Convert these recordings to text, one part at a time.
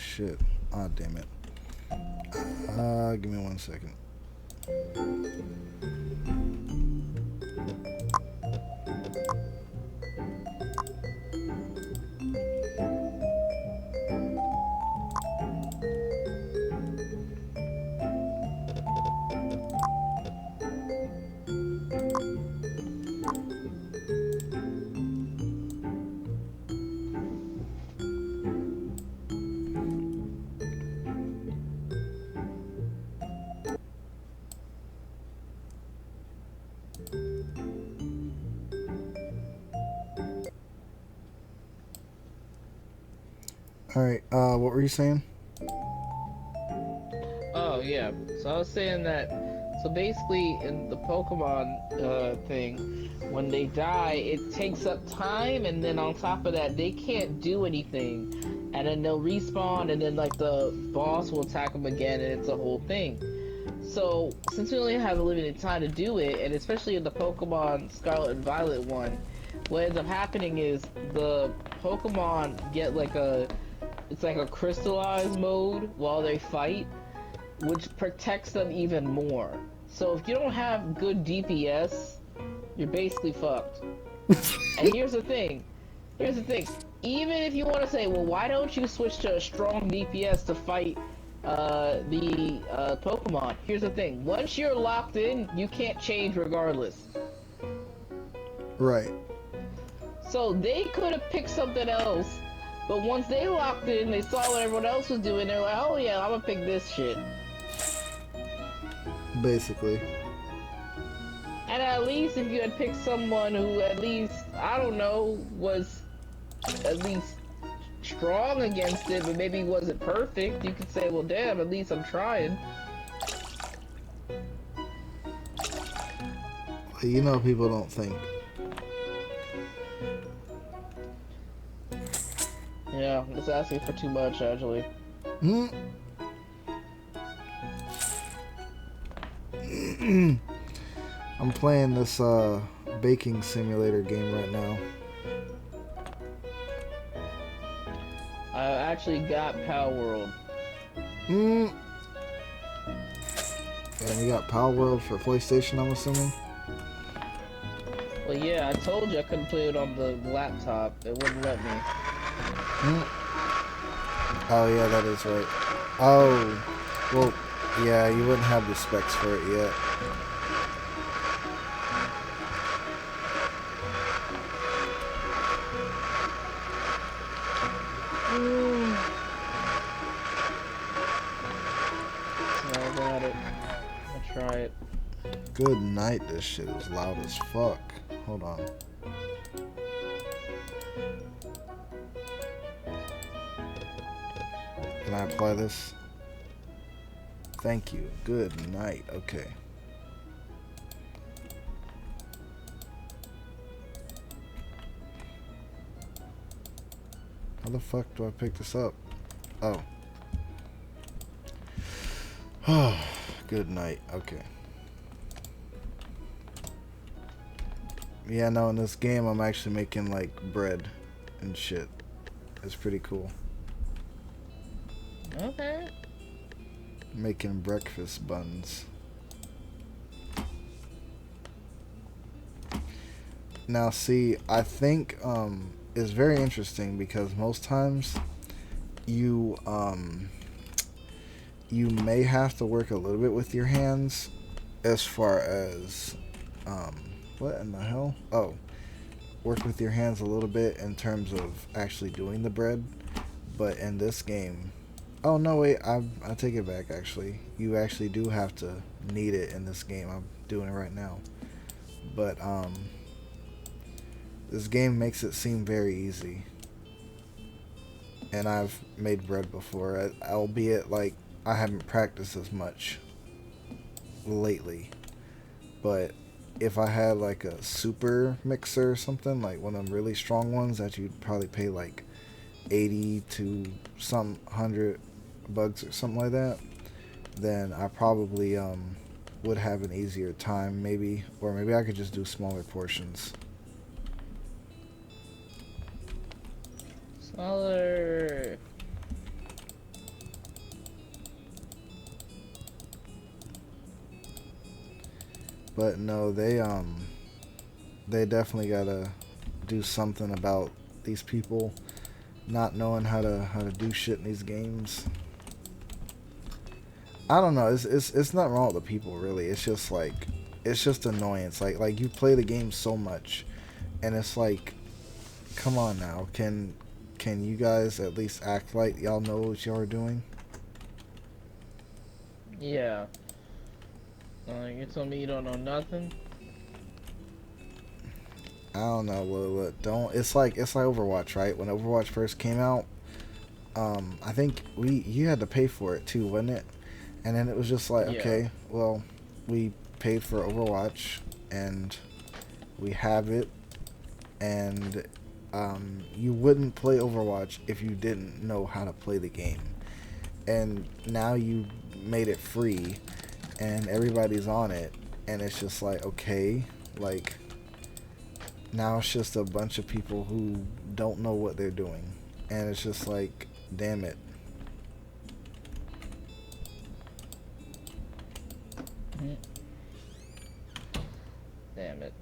shit. Ah, damn it. Give me 1 second. Alright, what were you saying? Oh yeah. So I was saying that. So basically, in the Pokemon thing, when they die, it takes up time, and then on top of that, they can't do anything, and then they'll respawn, and then like the boss will attack them again, and it's a whole thing. So since we only have a limited time to do it, and especially in the Pokemon Scarlet and Violet one, what ends up happening is the Pokemon get like a it's like a crystallized mode while they fight, which protects them even more. So if you don't have good DPS, you're basically fucked. And here's the thing. Here's the thing. Even if you want to say, well, why don't you switch to a strong DPS to fight the Pokemon? Here's the thing. Once you're locked in, you can't change regardless. Right. So they could have picked something else, but once they locked in, they saw what everyone else was doing. They're like, oh yeah, I'm gonna pick this shit. Basically. And at least if you had picked someone who at least, I don't know, was at least strong against it, but maybe wasn't perfect, you could say, well, damn, at least I'm trying. You know, people don't think. Yeah, it's asking for too much, actually. Hmm? I'm playing this baking simulator game right now. I actually got Power World. Hmm. And you got Power World for PlayStation, I'm assuming? Well, yeah, I told you I couldn't play it on the laptop. It wouldn't let me. Hmm. Oh, yeah, that is right. Oh, well, yeah, you wouldn't have the specs for it yet. I got it. I'll try it. Good night, this shit is loud as fuck. Hold on. Can I apply this? Thank you. Good night. Okay. How the fuck do I pick this up? Oh. Oh, good night. Okay. Yeah, no, in this game I'm actually making like bread and shit. It's pretty cool. Okay. Making breakfast buns. Now see, I think it's very interesting because most times you you may have to work a little bit with your hands as far as um what in the hell? Oh, work with your hands a little bit in terms of actually doing the bread, but in this game, oh no wait, I take it back actually. You actually do have to knead it in this game. I'm doing it right now. But this game makes it seem very easy. And I've made bread before, albeit like I haven't practiced as much lately. But if I had like a super mixer or something, like one of them really strong ones that you'd probably pay like 80 to some hundred bucks or something like that, then I probably would have an easier time maybe, or maybe I could just do smaller portions. Smaller. But no, they definitely gotta do something about these people not knowing how to do shit in these games. I don't know. It's not wrong with the people really. It's just like it's just annoyance. Like you play the game so much, and it's like, come on now. Can you guys at least act like y'all know what y'all are doing? Yeah. You told me you don't know nothing? I don't know. Look, don't. It's like Overwatch, right? When Overwatch first came out, I think we you had to pay for it too, wasn't it? And then it was just like, Yeah. okay, well, we paid for Overwatch, and we have it, and you wouldn't play Overwatch if you didn't know how to play the game. And now you made it free, and everybody's on it, and it's just like, okay, like now it's just a bunch of people who don't know what they're doing, and it's just like, damn it. Mhm. Damn it.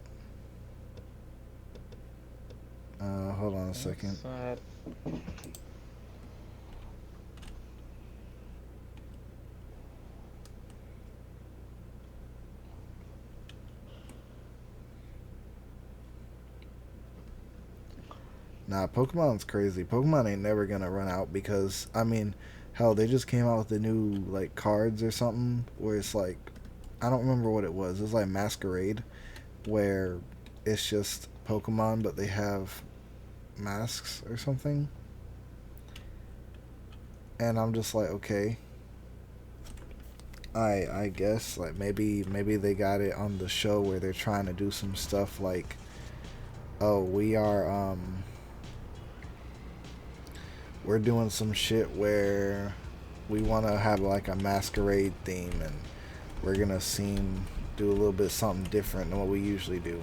Hold on a second. That's, Nah, Pokemon's crazy. Pokemon ain't never gonna run out because I mean, hell, they just came out with the new like cards or something where it's like, I don't remember what it was. It was like Masquerade, where it's just Pokemon but they have masks or something. And I'm just like, okay, I guess like maybe they got it on the show where they're trying to do some stuff like, oh, we're doing some shit where we want to have like a masquerade theme, and we're gonna do a little bit something different than what we usually do.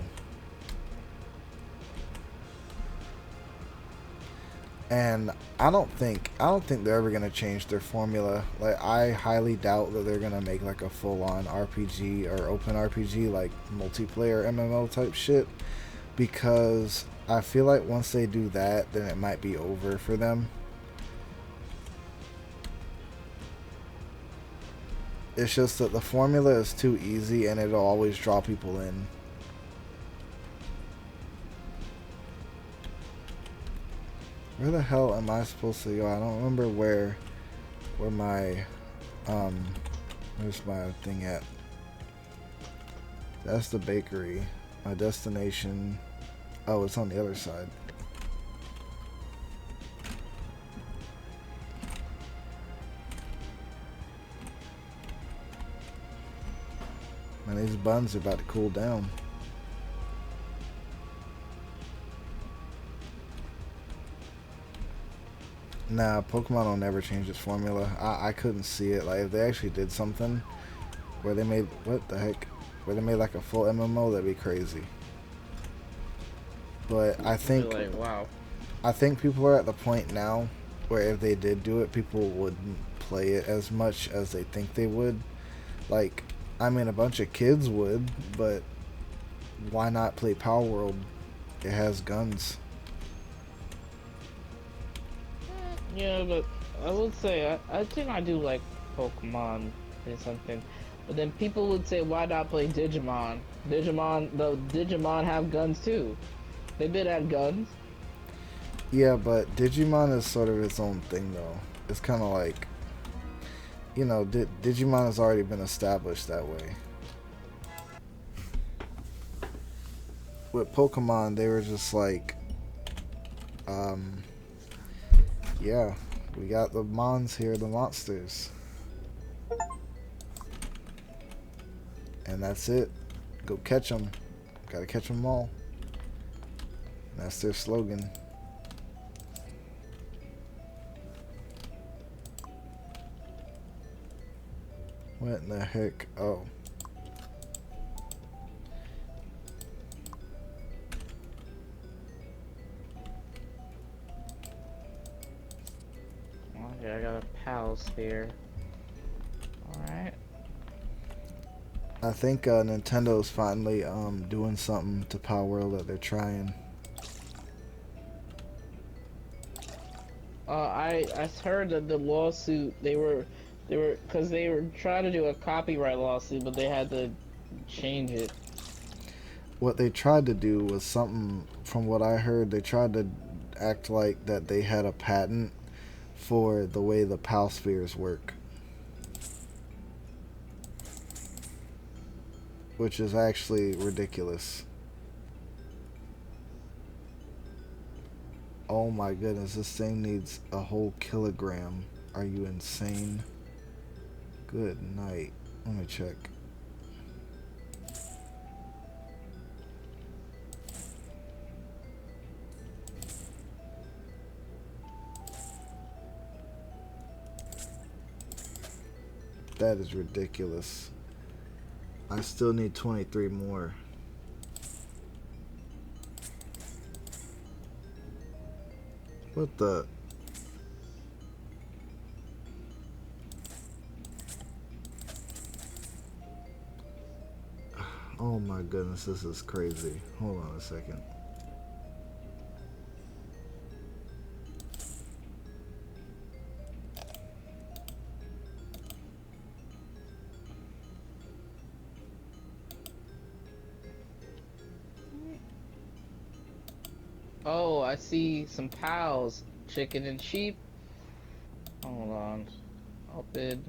And I don't think they're ever gonna change their formula. Like I highly doubt that they're gonna make like a full on RPG or open RPG like multiplayer MMO type shit, because I feel like once they do that, then it might be over for them. It's just that the formula is too easy and it'll always draw people in. Where the hell am I supposed to go? I don't remember where my um where's my thing at? That's the bakery. My destination. Oh, it's on the other side. Man, these buns are about to cool down. Nah, Pokemon will never change its formula. I couldn't see it. Like, if they actually did something where they made, what the heck? Where they made like a full MMO, that'd be crazy. But I'd be like, wow. I think people are at the point now where if they did do it, people wouldn't play it as much as they think they would. Like, I mean, a bunch of kids would, but why not play Power World? It has guns. Yeah, but I would say I think I do like Pokemon or something. But then people would say, why not play Digimon? Digimon have guns too. They did have guns. Yeah, but Digimon is sort of its own thing, though. It's kind of like, Digimon has already been established that way. With Pokemon, they were just like, um, yeah, we got the Mons here, the monsters. And that's it. Go catch them. Gotta catch them all. That's their slogan. What in the heck? Oh. Okay, I got a pal here. Alright. I think Nintendo's finally doing something to Power World that they're trying. I heard that the lawsuit they were because they were trying to do a copyright lawsuit, but they had to change it. What they tried to do was something, from what I heard, they tried to act like that they had a patent for the way the PAL spheres work, which is actually ridiculous. Oh my goodness, this thing needs a whole kilogram. Are you insane? Good night. Let me check. That is ridiculous. I still need 23 more. What the? Oh my goodness, this is crazy. Hold on a second. Oh, I see some pals, chicken and sheep. Hold on, I'll bid.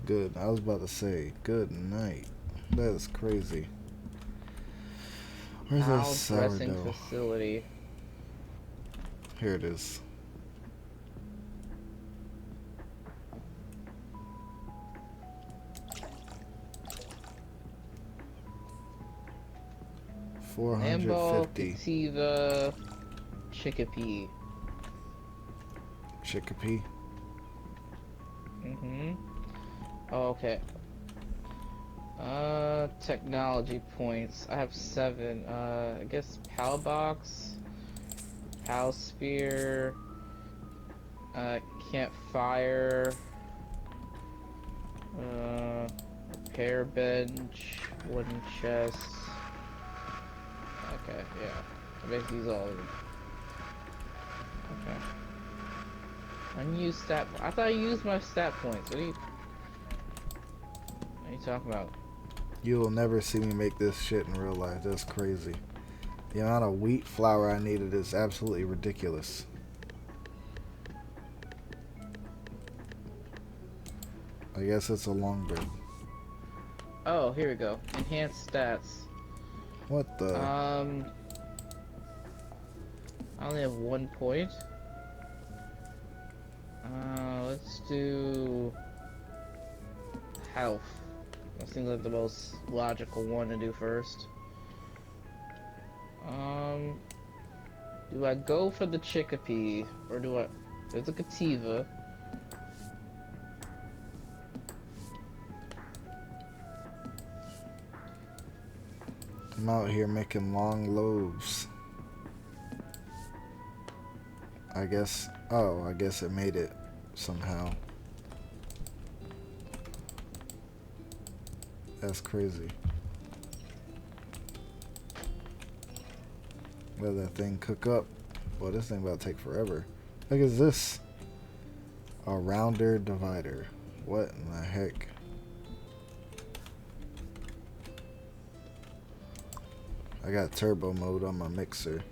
Good. I was about to say, good night. That is crazy. Where's that Pal dressing sourdough? facility. Here it is. Lambo, 450. Cativa, Chicopee. Chicopee. Mm-hmm. Oh, okay. Technology points. I have 7. I guess Pal Box, Pal Spear, Campfire, Repair Bench, Wooden Chest. Okay, yeah. I bet these all. Okay. Unused stat. I thought I used my stat points. What are you talking about? You'll never see me make this shit in real life. That's crazy. The amount of wheat flour I needed is absolutely ridiculous. I guess it's a longbird. Oh, here we go. Enhanced stats. What the? I only have 1 point. Let's do health. That seems like the most logical one to do first. Do I go for the Chicopee or do I? There's a Cativa. I'm out here making long loaves. I guess. Oh, I guess it made it somehow. That's crazy. Let that thing cook up. Well, this thing about to take forever. Look at this. A rounder divider. What in the heck? I got turbo mode on my mixer.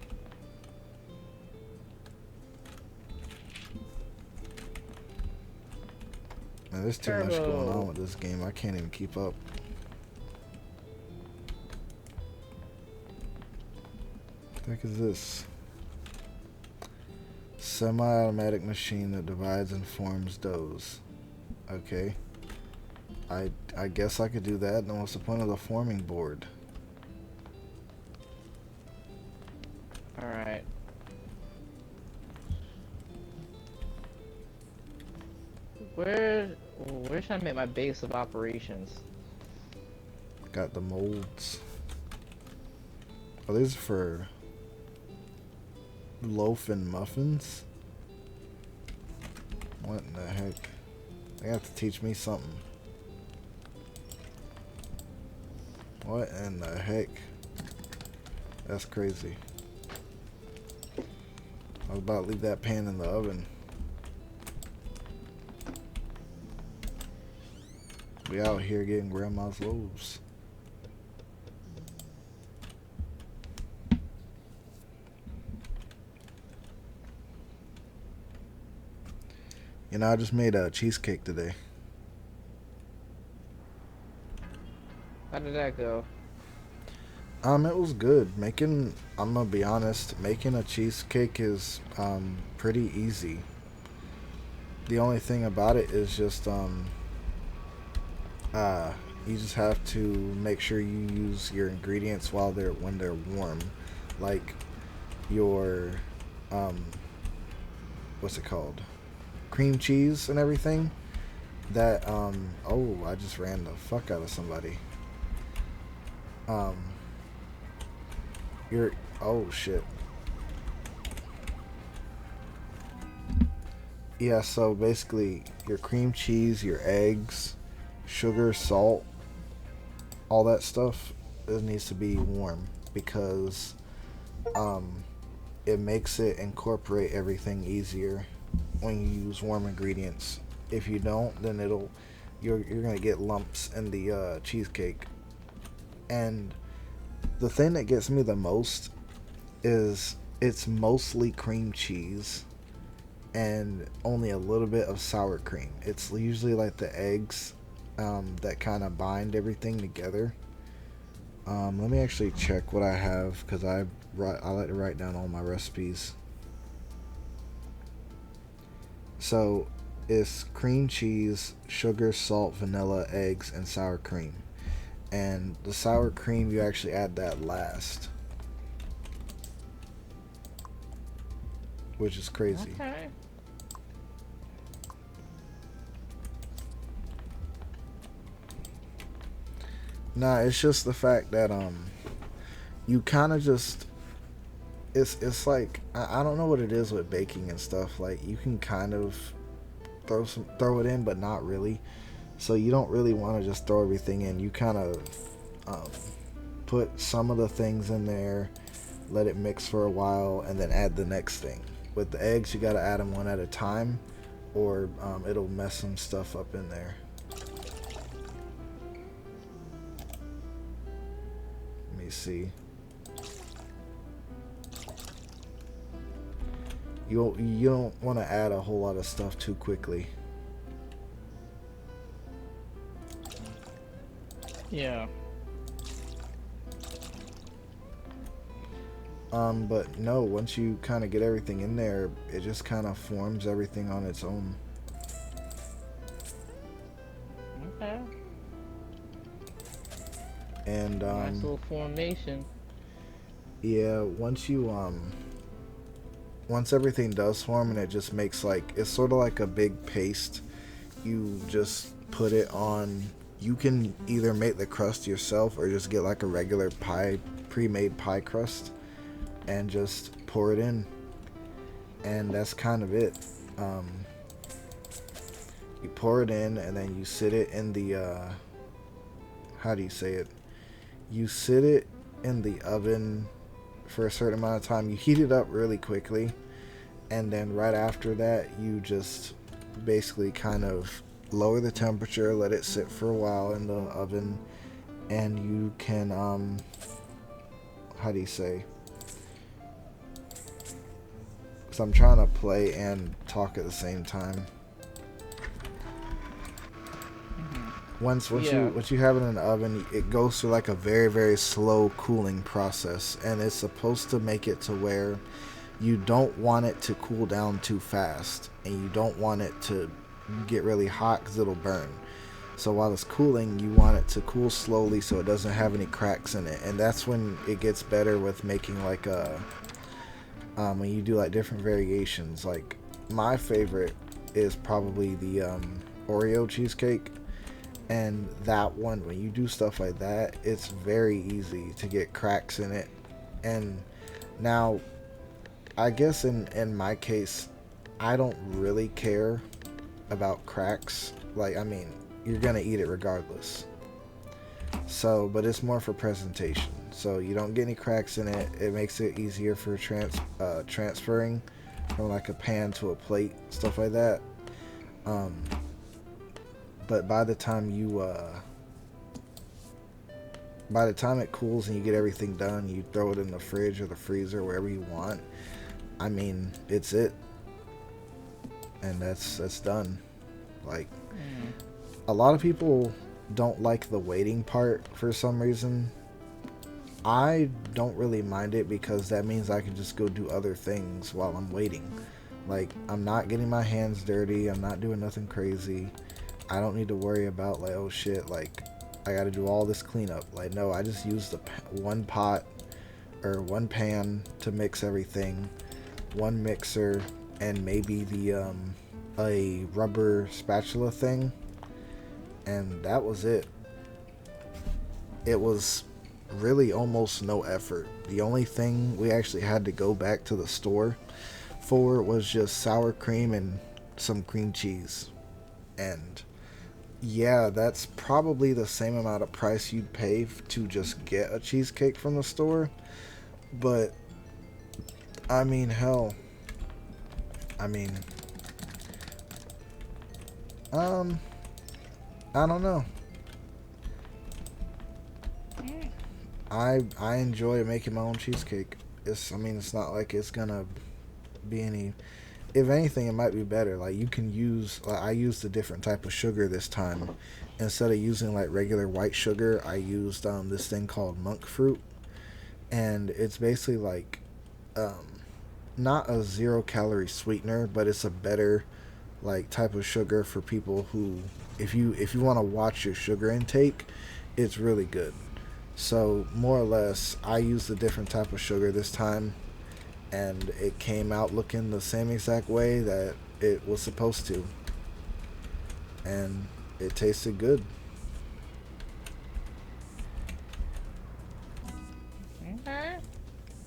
Man, there's too much going on with this game. I can't even keep up. What the heck is this? Semi-automatic machine that divides and forms doughs. Okay. I guess I could do that. Then what's the point of the forming board? Alright. Where should I make my base of operations? Got the molds. Oh, these are for loaf and muffins? What in the heck? They have to teach me something. What in the heck? That's crazy. I was about to leave that pan in the oven. We out here getting grandma's loaves. You know, I just made a cheesecake today. How did that go? It was good. I'm gonna be honest, making a cheesecake is pretty easy. The only thing about it is just uh you just have to make sure you use your ingredients when they're warm, like your um what's it called? Cream cheese and everything. That oh, I just ran the fuck out of somebody. Um you're oh shit. Yeah, so basically your cream cheese, your eggs, sugar, salt, all that stuff, it needs to be warm because um it makes it incorporate everything easier when you use warm ingredients. If you don't, then you're gonna get lumps in the cheesecake. And the thing that gets me the most is it's mostly cream cheese and only a little bit of sour cream. It's usually like the eggs that kind of bind everything together. Let me actually check what I have because I like to write down all my recipes. So it's cream cheese, sugar, salt, vanilla, eggs, and sour cream. And the sour cream, you actually add that last, which is crazy. Okay. Nah, it's just the fact that you kind of just it's like I don't know what it is with baking and stuff. Like you can kind of throw it in, but not really. So you don't really want to just throw everything in. You kind of um, put some of the things in there, let it mix for a while, and then add the next thing. With the eggs, you got to add them one at a time, or it'll mess some stuff up in there. Let me see. You don't want to add a whole lot of stuff too quickly. Yeah. But no, once you kind of get everything in there, it just kind of forms everything on its own. Okay. And Nice little formation. yeah, once everything does form and it just makes like it's sort of like a big paste, you just put it on. You can either make the crust yourself or just get like a regular pie, pre-made pie crust, and just pour it in, and that's kind of it. You pour it in and then you sit it in the how do you say it? You sit it in the oven for a certain amount of time. You heat it up really quickly, and then right after that you just basically kind of lower the temperature, let it sit for a while in the oven, and you can how do you say, because I'm trying to play and talk at the same time. Once Yeah. you have it in the oven, it goes through like a very very slow cooling process, and it's supposed to make it to where you don't want it to cool down too fast, and you don't want it to get really hot because it'll burn. So while it's cooling, you want it to cool slowly so it doesn't have any cracks in it, and that's when it gets better with making like a when you do like different variations. Like my favorite is probably the Oreo cheesecake. And that one, when you do stuff like that, it's very easy to get cracks in it. And now, I guess in my case, I don't really care about cracks. Like, I mean, you're gonna eat it regardless. So, but it's more for presentation. So you don't get any cracks in it. It makes it easier for transferring from like a pan to a plate, stuff like that. Um, but by the time it cools and you get everything done, you throw it in the fridge or the freezer, wherever you want. I mean, it's it, and that's done. Like, Mm. a lot of people don't like the waiting part for some reason. I don't really mind it because that means I can just go do other things while I'm waiting. Like, I'm not getting my hands dirty. I'm not doing nothing crazy. I don't need to worry about, like, oh shit, like, I gotta do all this cleanup. Like, no, I just use the one pot or one pan to mix everything, one mixer, and maybe a rubber spatula thing, and that was it. It was really almost no effort. The only thing we actually had to go back to the store for was just sour cream and some cream cheese. And yeah, that's probably the same amount of price you'd pay to just get a cheesecake from the store. But I mean, hell, I mean, um, I don't know. I enjoy making my own cheesecake. I mean, it's not like it's gonna be any. If anything, it might be better. Like, you can use. Like, I used a different type of sugar this time. Instead of using like regular white sugar, I used this thing called monk fruit, and it's basically like um, not a 0 calorie sweetener, but it's a better like type of sugar for people who, if you want to watch your sugar intake, it's really good. So more or less, I used a different type of sugar this time, and it came out looking the same exact way that it was supposed to, and it tasted good. Okay.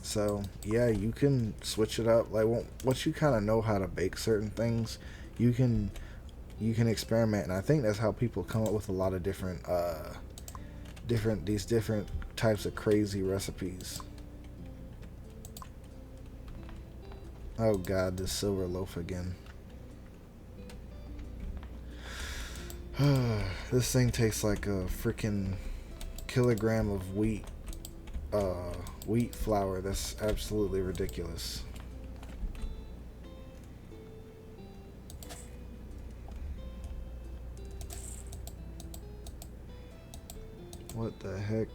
So yeah, you can switch it up. Like, once you kind of know how to bake certain things, you can you can experiment, and I think that's how people come up with a lot of different types of crazy recipes. Oh god, this silver loaf again. This thing tastes like a freaking kilogram of uh, wheat flour. That's absolutely ridiculous. What the heck?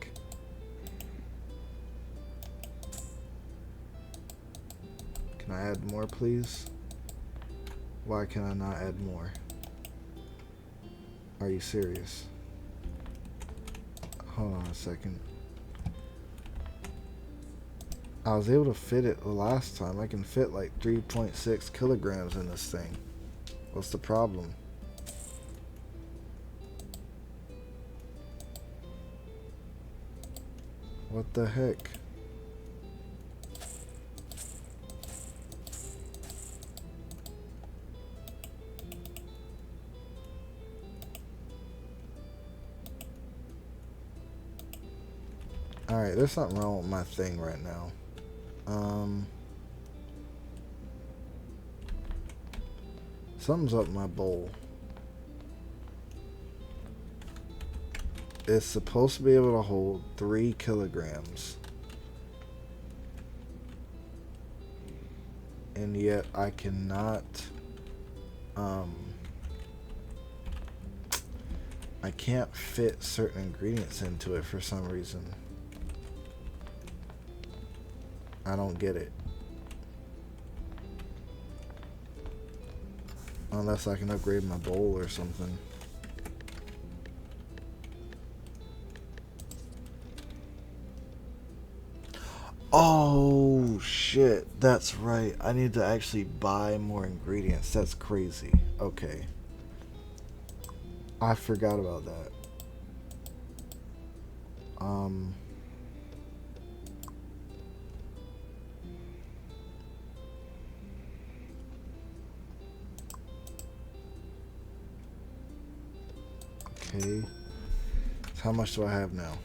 Can I add more, please? Why can I not add more? Are you serious? Hold on a second. I was able to fit it the last time. I can fit like 3.6 kilograms in this thing. What's the problem? What the heck? Alright, there's something wrong with my thing right now. Something's up my bowl. It's supposed to be able to hold 3 kilograms. And yet I cannot, I can't fit certain ingredients into it for some reason. I don't get it. Unless I can upgrade my bowl or something. Oh shit, that's right. I need to actually buy more ingredients. That's crazy. Okay. I forgot about that. Um okay. How much do I have now?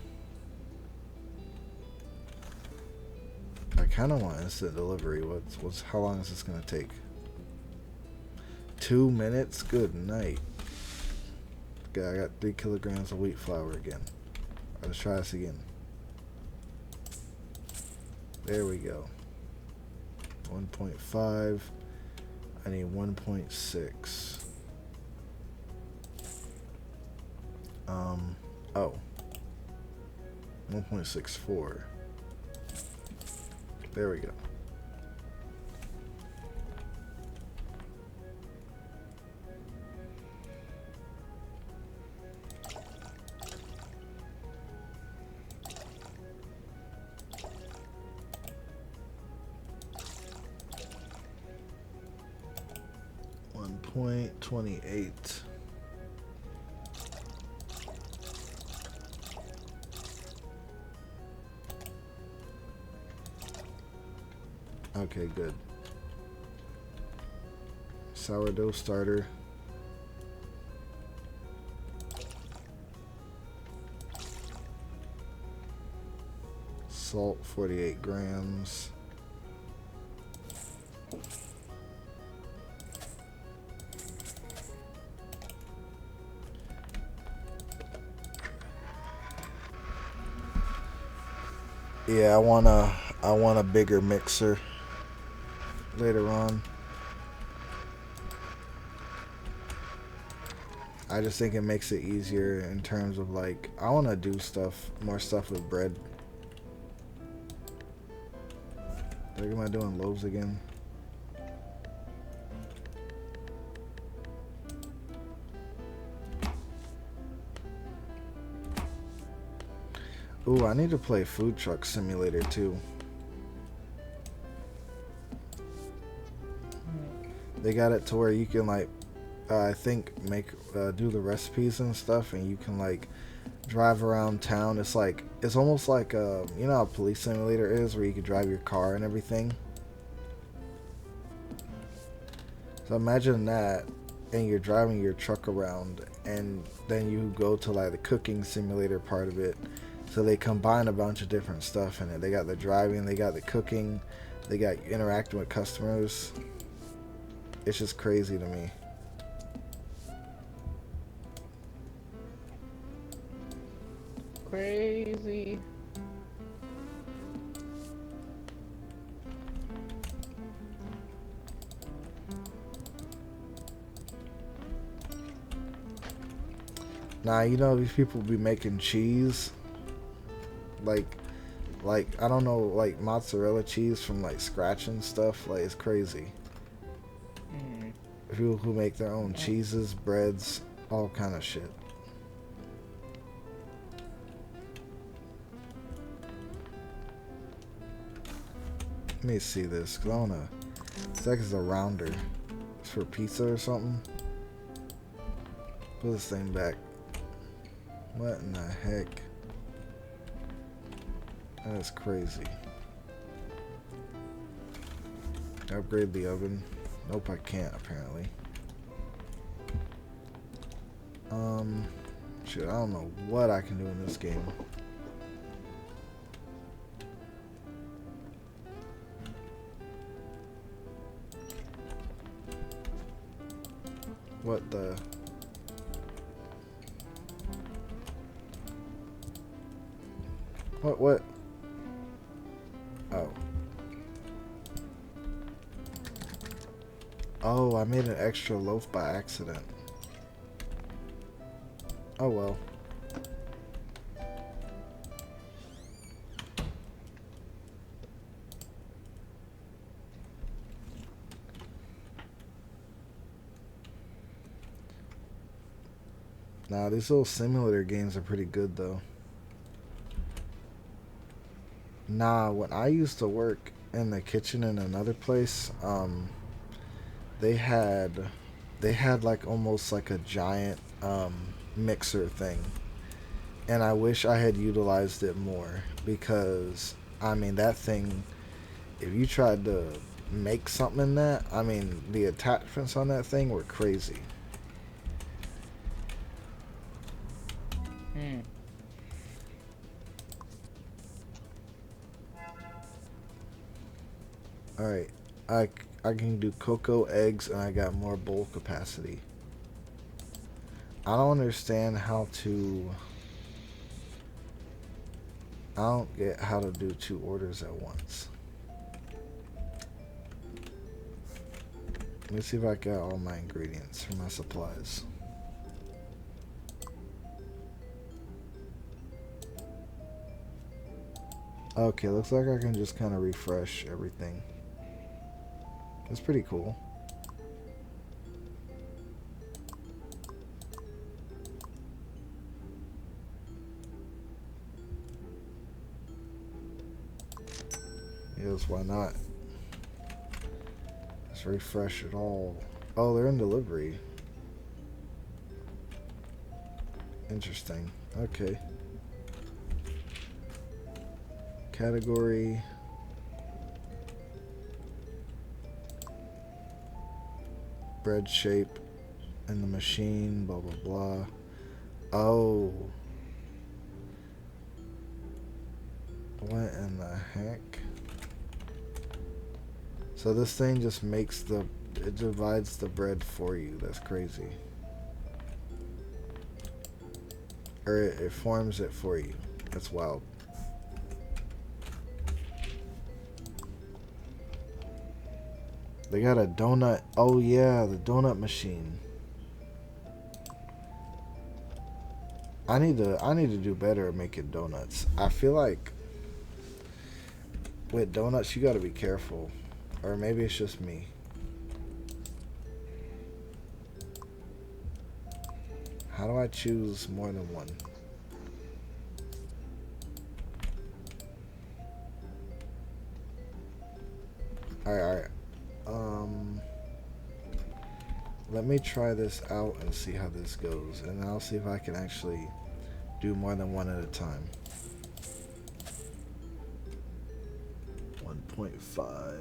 I kind of want instant delivery. What's how long is this gonna take? 2 minutes. Good night. Okay, I got 3 kilograms of wheat flour again. Let's try this again. There we go. 1.5. I need 1.6. Oh. 1.64. There we go. .28. Okay, good. Sourdough starter. Salt, 48 grams. Yeah, I want a bigger mixer later on. I just think it makes it easier in terms of like I want to do more stuff with bread. Like, am I doing loaves again? Ooh, I need to play Food Truck Simulator too. They got it to where you can like, I think do the recipes and stuff, and you can like drive around town. It's almost like you know how Police Simulator is, where you can drive your car and everything. So imagine that, and you're driving your truck around, and then you go to like the cooking simulator part of it. So they combine a bunch of different stuff in it. They got the driving, they got the cooking, they got interacting with customers. It's just crazy to me. Crazy. Now, you know, these people be making cheese. Like I don't know, like mozzarella cheese from like scratch and stuff. Like, it's crazy. People who make their own cheeses, breads, all kind of shit. Let me see this, because I want to... It's like it's a rounder. It's for pizza or something. Put this thing back. What in the heck? That is crazy. Upgrade the oven. Nope, I can't, apparently. Shit, I don't know what I can do in this game. What the... What? Oh. Oh, I made an extra loaf by accident. Oh well. Nah, these little simulator games are pretty good though. Nah, when I used to work in the kitchen in another place, they had like almost like a giant mixer thing, and I wish I had utilized it more, because I mean that thing, if you tried to make something in that, I mean the attachments on that thing were crazy. Alright. I, I can do cocoa, eggs, and I got more bowl capacity. I don't understand how to... I don't get how to do 2 orders at once. Let me see if I got all my ingredients for my supplies. Okay, looks like I can just kind of refresh everything. That's pretty cool. Yes, why not? Let's refresh it all. Oh, they're in delivery. Interesting. Okay. Category. Bread shape in the machine, blah blah blah. Oh. What in the heck? So this thing just makes it divides the bread for you. That's crazy. Or it forms it for you. That's wild. They got a donut. Oh yeah, the donut machine. I need to do better at making donuts. I feel like with donuts you gotta be careful. Or maybe it's just me. How do I choose more than one? Alright. Let me try this out and see how this goes. And I'll see if I can actually do more than one at a time. 1.5.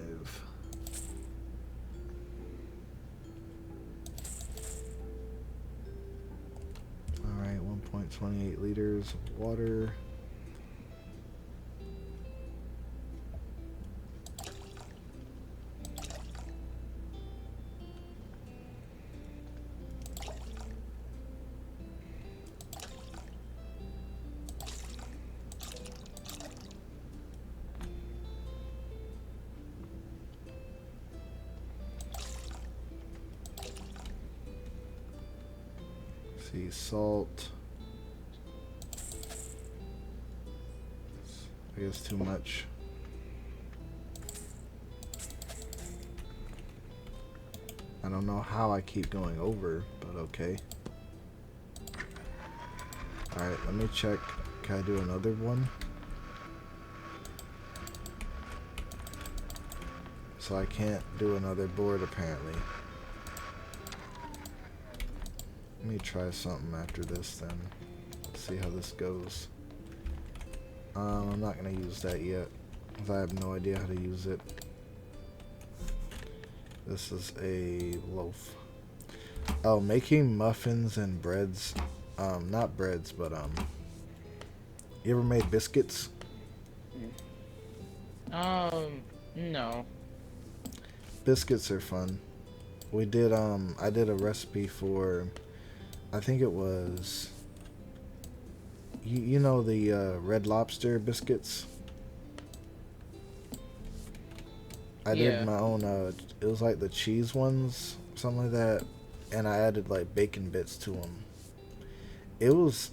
Alright, 1.28 liters of water. See, salt. I guess too much. I don't know how I keep going over, but okay. Alright, let me check. Can I do another one? So I can't do another board apparently. Let me try something after this then. Let's see how this goes. I'm not going to use that yet, because I have no idea how to use it. This is a loaf. Oh, making muffins and breads. Not breads, but you ever made biscuits? No. Biscuits are fun. We did, I did a recipe for, I think it was, you know the Red Lobster biscuits? I did my own, it was like the cheese ones, something like that, and I added like bacon bits to them. It was,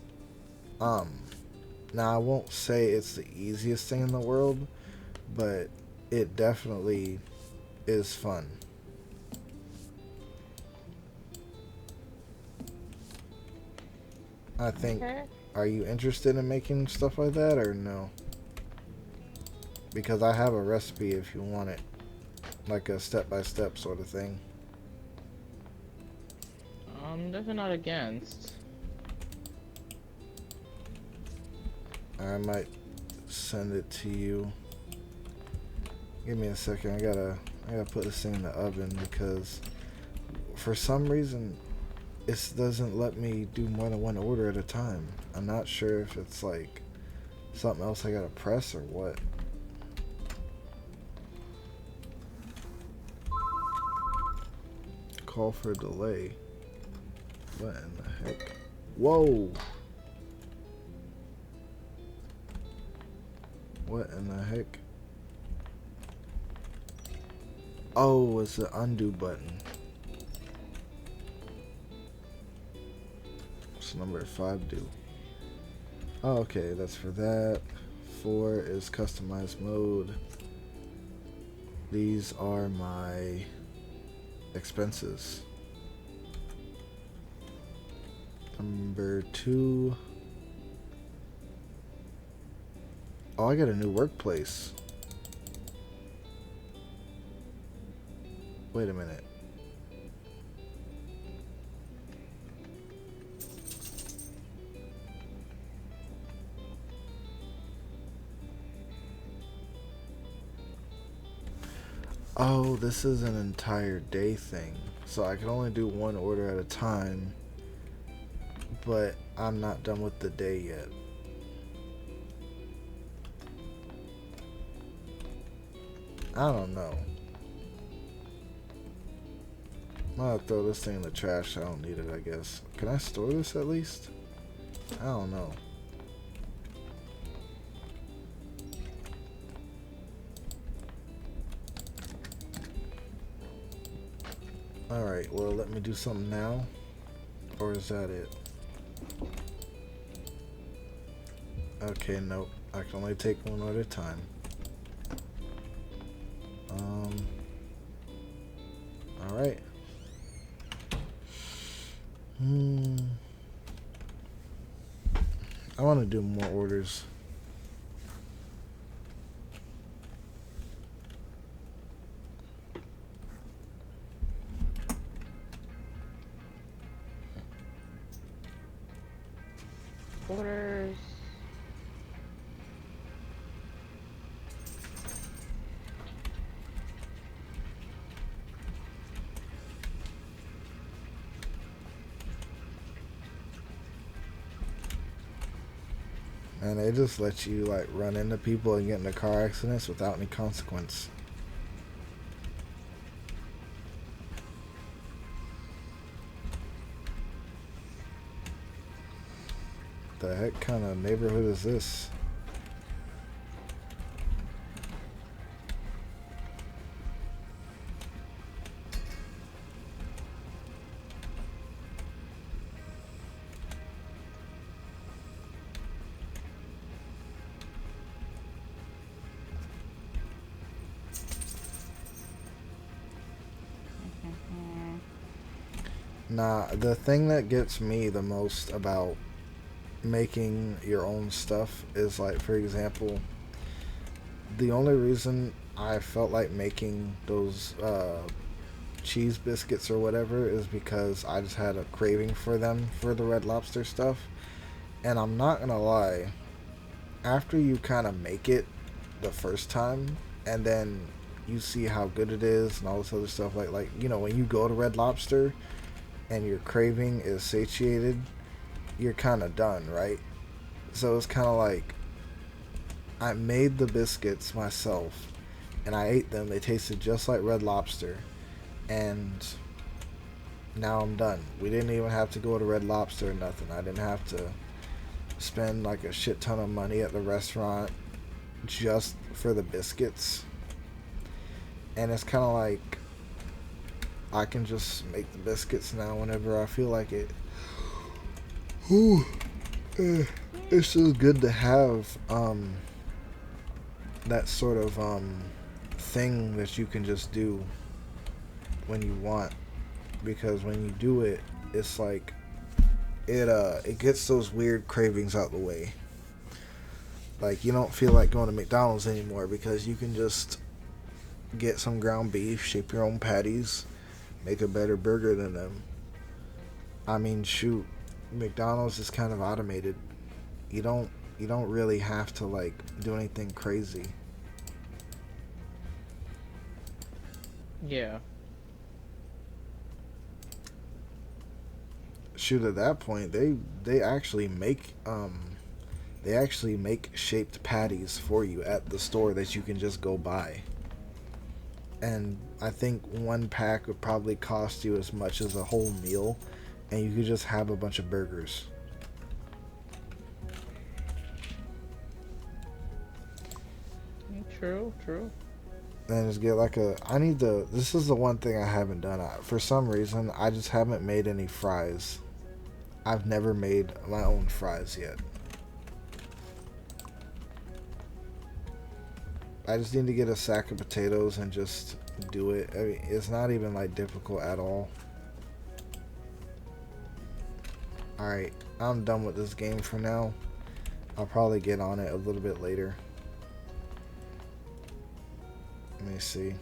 now I won't say it's the easiest thing in the world, but it definitely is fun. I think, are you interested in making stuff like that or no? Because I have a recipe if you want it. Like a step-by-step sort of thing. I'm definitely not against. I might send it to you. Give me a second. I gotta put this thing in the oven because for some reason it doesn't let me do more than one order at a time. I'm not sure if it's like something else I gotta press or what. call for a delay. What in the heck? Whoa! What in the heck? Oh, it's the undo button. It's number 5 do. Oh, okay, that's for that. 4 is customized mode. These are my expenses. Number 2. Oh, I got a new workplace. Wait a minute. Oh, this is an entire day thing. So I can only do one order at a time. But I'm not done with the day yet. I don't know. I'm gonna throw this thing in the trash. I don't need it, I guess. Can I store this at least? I don't know. Alright, well, let me do something now. Or is that it? Okay, nope. I can only take one at a time. Alright. I want to do more orders. Orders. And they just let you like run into people and get into car accidents without any consequence. The heck kind of neighborhood is this? Nah, the thing that gets me the most about making your own stuff is like, for example, the only reason I felt like making those cheese biscuits or whatever is because I just had a craving for them for the Red Lobster stuff. And I'm not gonna lie, after you kind of make it the first time and then you see how good it is and all this other stuff, like you know, when you go to Red Lobster and your craving is satiated, you're kind of done, right? So it's kind of like I made the biscuits myself and I ate them. They tasted just like Red Lobster, and now I'm done. We didn't even have to go to Red Lobster or nothing. I didn't have to spend like a shit ton of money at the restaurant just for the biscuits. And it's kind of like I can just make the biscuits now whenever I feel like it. Ooh, it's just good to have that sort of thing that you can just do when you want, because when you do it, it's like it gets those weird cravings out the way. Like, you don't feel like going to McDonald's anymore because you can just get some ground beef, shape your own patties, make a better burger than them. I mean, shoot, McDonald's is kind of automated. You don't really have to like do anything crazy. Yeah. Shoot, at that point they actually make shaped patties for you at the store that you can just go buy. and I think one pack would probably cost you as much as a whole meal, and you could just have a bunch of burgers. True, true. And just get like a. I need to. This is the one thing I haven't done. For some reason, I just haven't made any fries. I've never made my own fries yet. I just need to get a sack of potatoes and just do it. I mean, it's not even like difficult at all. Alright, I'm done with this game for now. I'll probably get on it a little bit later. Let me see.